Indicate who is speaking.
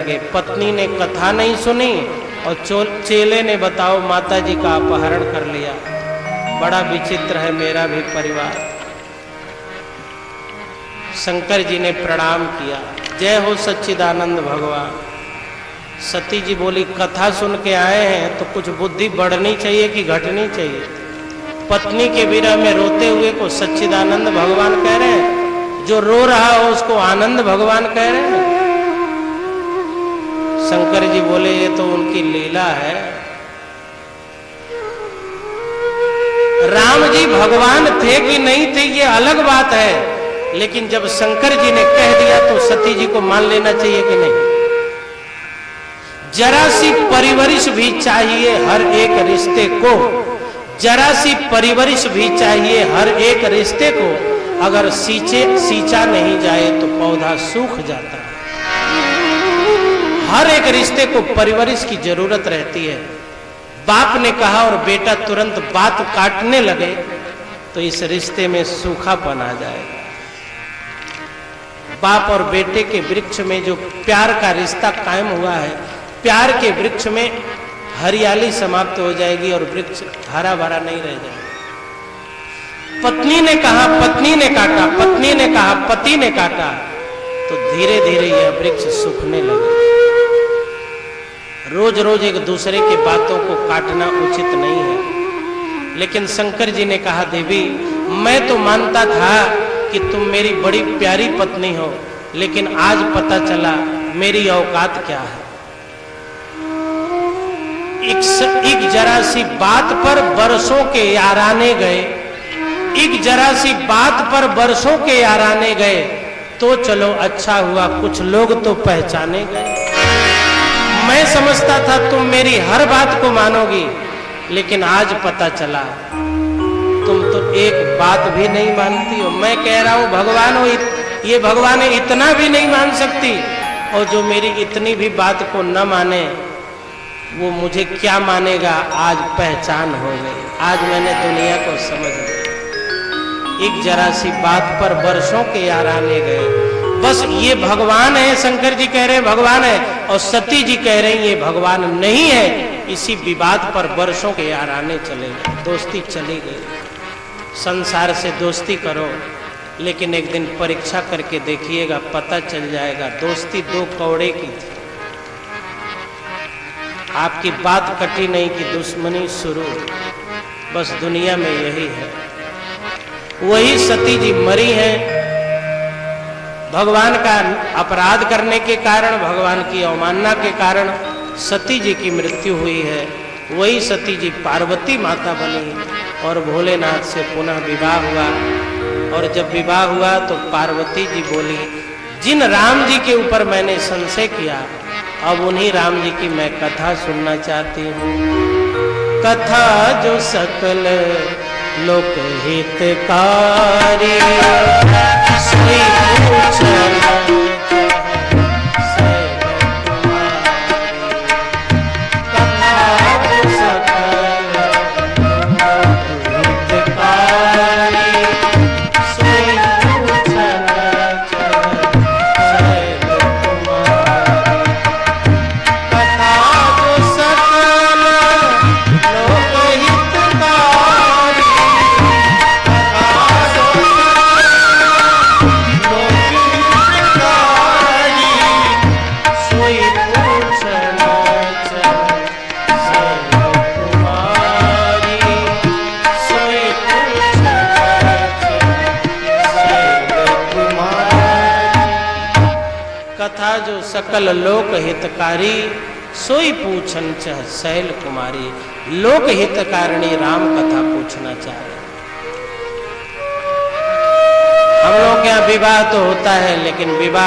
Speaker 1: लगे। पत्नी ने कथा नहीं सुनी और चेले ने बताओ माता जी का अपहरण कर लिया। बड़ा विचित्र है मेरा भी परिवार। शंकर जी ने प्रणाम किया, जय हो सच्चिदानंद भगवान। सती जी बोली कथा सुन के आए हैं तो कुछ बुद्धि बढ़नी चाहिए कि घटनी चाहिए। पत्नी के विरह में रोते हुए को सच्चिदानंद भगवान कह रहे हैं, जो रो रहा हो उसको आनंद भगवान कह रहे हैं। शंकर जी बोले ये तो उनकी लीला है। राम जी भगवान थे कि नहीं थे ये अलग बात है, लेकिन जब शंकर जी ने कह दिया तो सती जी को मान लेना चाहिए कि नहीं। जरा सी परवरिश भी चाहिए हर एक रिश्ते को, जरा सी परवरिश भी चाहिए हर एक रिश्ते को। अगर सींचा नहीं जाए तो पौधा सूख जाता है। हर एक रिश्ते को परवरिश की जरूरत रहती है। बाप ने कहा और बेटा तुरंत बात काटने लगे तो इस रिश्ते में सूखापन आ जाएगा। बाप और बेटे के वृक्ष में जो प्यार का रिश्ता कायम हुआ है, प्यार के वृक्ष में हरियाली समाप्त हो जाएगी और वृक्ष हरा भरा नहीं रह जाएगा। पत्नी ने कहा, पत्नी ने काटा, पत्नी ने कहा, पति ने काटा, तो धीरे धीरे यह वृक्ष सूखने लगा। रोज रोज एक दूसरे के बातों को काटना उचित नहीं है। लेकिन शंकर जी ने कहा, देवी मैं तो मानता था कि तुम मेरी बड़ी प्यारी पत्नी हो, लेकिन आज पता चला मेरी औकात क्या है। एक जरा सी बात पर बरसों के याराने गए, एक जरा सी बात पर बरसों के याराने गए, तो चलो अच्छा हुआ कुछ लोग तो पहचाने गए। मैं समझता था तुम मेरी हर बात को मानोगी, लेकिन आज पता चला तुम तो एक बात भी नहीं मानती हो। मैं कह रहा हूं भगवान हो, ये भगवान इतना भी नहीं मान सकती, और जो मेरी इतनी भी बात को न माने वो मुझे क्या मानेगा। आज पहचान हो गई, आज मैंने दुनिया को समझ लिया। एक जरा सी बात पर बरसों के याराने गए। बस ये भगवान है, शंकर जी कह रहे हैं भगवान है, और सती जी कह रही ये भगवान नहीं है। इसी विवाद पर बरसों के याराने चले गए, दोस्ती चली गई। संसार से दोस्ती करो, लेकिन एक दिन परीक्षा करके देखिएगा, पता चल जाएगा दोस्ती दो कौड़े की थी। आपकी बात कटी नहीं कि दुश्मनी शुरू। बस दुनिया में यही है। वही सती जी मरी है भगवान का अपराध करने के कारण, भगवान की अवमानना के कारण सती जी की मृत्यु हुई है। वही सती जी पार्वती माता बनी और भोलेनाथ से पुनः विवाह हुआ। और जब विवाह हुआ तो पार्वती जी बोली, जिन राम जी के ऊपर मैंने संशय किया, अब उन्हीं राम जी की मैं कथा सुनना चाहती हूँ। कथा जो सकल लोक हितकारी, सोई पूछन सकल लोक हितकारी, सोई पूछन चह शैल कुमारी। लोक हितकारिणी राम कथा पूछना चाह रहे। हम लोग के यहाँ विवाह तो होता है, लेकिन विवाह